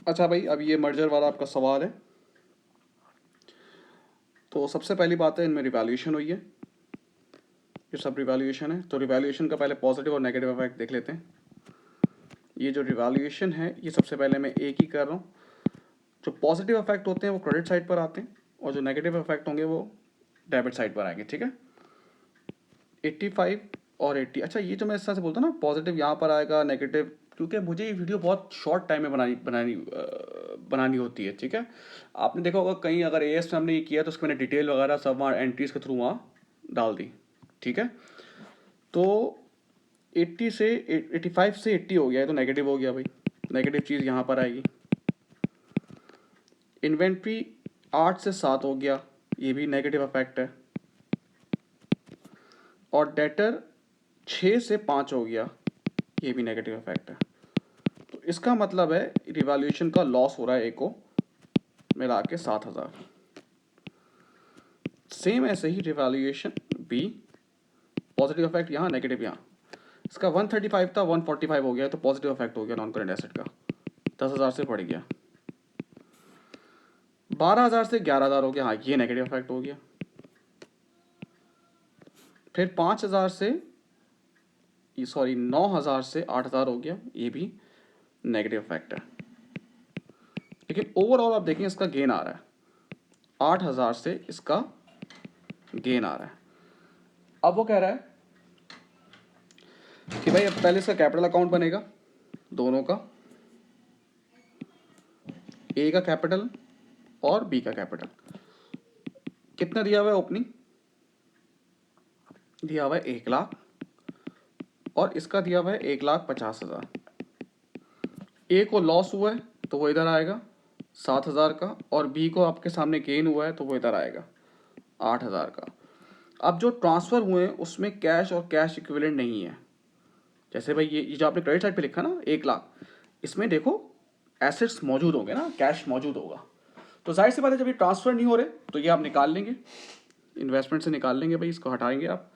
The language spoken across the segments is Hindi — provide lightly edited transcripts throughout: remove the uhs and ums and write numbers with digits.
अच्छा भाई, अब ये मर्जर वाला आपका सवाल है। तो सबसे पहली बात है, इनमें रिवैल्यूएशन हुई है, ये सब रिवैल्यूएशन है। तो रिवैल्यूएशन का पहले पॉजिटिव और नेगेटिव इफेक्ट देख लेते हैं। ये जो रिवैल्यूएशन है, ये सबसे पहले मैं एक ही कर रहा हूँ। जो पॉजिटिव इफेक्ट होते हैं वो क्रेडिट साइड पर आते हैं, और जो नेगेटिव इफेक्ट होंगे वो डेबिट साइड पर आएंगे, ठीक है। 85 और 80। अच्छा, ये जो मैं इस तरह से बोलता हूँ ना, पॉजिटिव यहाँ पर आएगा, नेगेटिव, क्योंकि मुझे ये वीडियो बहुत शॉर्ट टाइम में बनानी होती है, ठीक है। आपने देखा होगा कहीं अगर एएस में हमने ये किया तो उसकी मैंने डिटेल वगैरह सब वहाँ एंट्रीज के थ्रू वहाँ डाल दी, ठीक है। तो 80 से 85 से 80 हो गया है, तो नेगेटिव हो गया भाई, नेगेटिव चीज़ यहाँ पर आएगी। इन्वेंट्री 8 से 7 हो गया, ये भी नेगेटिव इफेक्ट है। और डेटर 6 से 5 हो गया, ये भी नेगेटिव इफेक्ट है। तो इसका मतलब है रिवैल्यूएशन का लॉस हो रहा है, एक को मिला के 7,000। सेम ऐसे ही रिवैल्यूएशन बी, पॉजिटिव इफेक्ट यहाँ, नेगेटिव यहाँ। इसका 135 था, 145 हो गया, तो पॉजिटिव इफेक्ट हो गया नॉन करेंट एसेट का, 10,000 से बढ़ गया। 12,000 से 11,000 हो गया, हाँ ये नेगेटिव इफेक्ट हो गया। फिर 5,000 से 9,000 से 8,000 हो गया, ये भी नेगेटिव इफेक्ट है। लेकिन ओवरऑल आप देखें इसका गेन आ रहा है, 8,000 से इसका गेन आ रहा है। अब वो कह रहा है कि भाई अब पहले इसका कैपिटल अकाउंट बनेगा, दोनों का, ए का कैपिटल और बी का कैपिटल। कितना दिया हुआ है ओपनिंग, दिया हुआ है 1 लाख, और इसका दिया हुआ है 1,50,000। ए को लॉस हुआ है तो वो इधर आएगा 7,000 का, और बी को आपके सामने गेन हुआ है तो वो इधर आएगा 8,000 का। अब जो ट्रांसफ़र हुए हैं उसमें कैश और कैश इक्विवेलेंट नहीं है। जैसे भाई ये जो आपने क्रेडिट साइड पे लिखा ना 1 लाख, इसमें देखो एसेट्स मौजूद होंगे ना, कैश मौजूद होगा। तो जाहिर सी बात है जब ये ट्रांसफ़र नहीं हो रहे तो ये आप निकाल लेंगे, इन्वेस्टमेंट से निकाल लेंगे भाई, इसको हटाएंगे आप।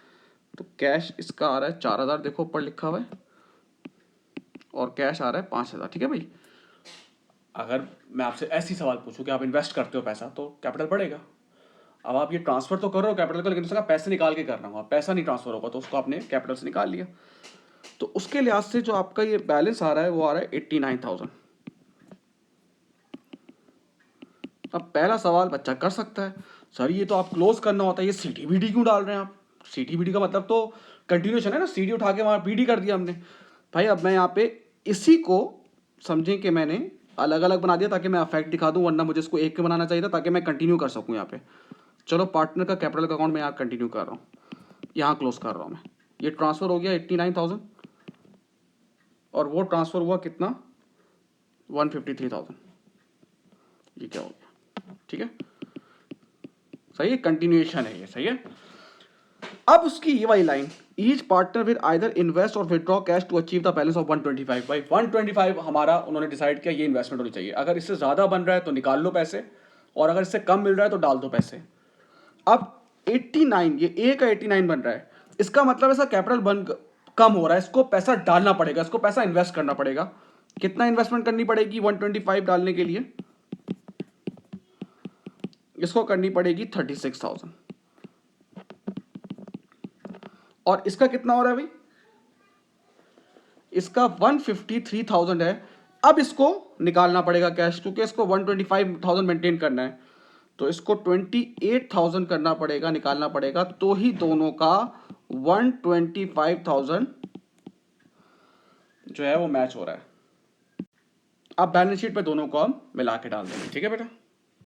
तो कैश इसका आ रहा है 4,000, देखो ऊपर लिखा हुआ है, और कैश आ रहा है 5,000, ठीक है भाई। अगर मैं आपसे ऐसी सवाल पूछूं कि आप इन्वेस्ट करते हो पैसा तो कैपिटल बढ़ेगा। अब आप ये ट्रांसफर तो कर रहे हो कैपिटल का, लेकिन उसका पैसे निकाल के कर रहा हूँ, पैसा नहीं ट्रांसफर होगा, तो उसको आपने कैपिटल से निकाल लिया। तो उसके लिहाज से जो आपका ये बैलेंस आ रहा है वो आ रहा है 89,000। अब पहला सवाल बच्चा कर सकता है, सर ये तो आप क्लोज करना होता है, ये सीटी बीडी क्यों डाल रहे हैं आप? सीटी बीडी का मतलब तो कंटिन्यूशन है ना, सीडी उठा के वहाँ बीडी कर दिया हमने। भाई अब मैं यहाँ पे इसी को समझें कि मैंने अलग अलग बना दिया ताकि मैं अफेक्ट दिखा दूँ, वरना मुझे इसको एक के बनाना चाहिए था ताकि मैं कंटिन्यू कर सकूँ यहाँ पे। चलो पार्टनर का कैपिटल का अकाउंट मैं यहाँ कंटिन्यू कर रहा हूँ, यहाँ क्लोज कर रहा हूँ मैं। ये ट्रांसफ़र हो गया 89,000, और वो ट्रांसफ़र हुआ कितना, 153,000। ये क्या हो गया, ठीक है, सही है, कंटिन्यूएशन है ये, सही है। अब उसकी ये वाली line, each partner will either invest or withdraw cash to achieve the balance of 125। भाई 125 हमारा उन्होंने डिसाइड किया ये इन्वेस्टमेंट होनी चाहिए। अगर इससे ज़्यादा बन रहा है तो निकाल लो पैसे, और अगर इससे कम मिल रहा है तो डाल दो पैसे। अब 89, ये ए का 89 बन रहा है, इसका मतलब ऐसा कैपिटल बन कम हो रहा है, इसको पैसा डालना पड़ेगा, इसको पैसा इन्वेस्ट करना पड़ेगा। कितना इन्वेस्टमेंट करनी पड़ेगी 125 डालने के लिए? इसको करनी पड़ेगी 36,000। और इसका कितना हो रहा है भाई, इसका 153,000 है। अब इसको निकालना पड़ेगा कैश, क्योंकि इसको 125,000 मेंटेन करना है, तो इसको 28,000 करना पड़ेगा, निकालना पड़ेगा, तो ही दोनों का 125,000 जो है वो मैच हो रहा है। अब बैलेंस शीट पे दोनों को हम मिला के डाल देंगे, ठीक है बेटा।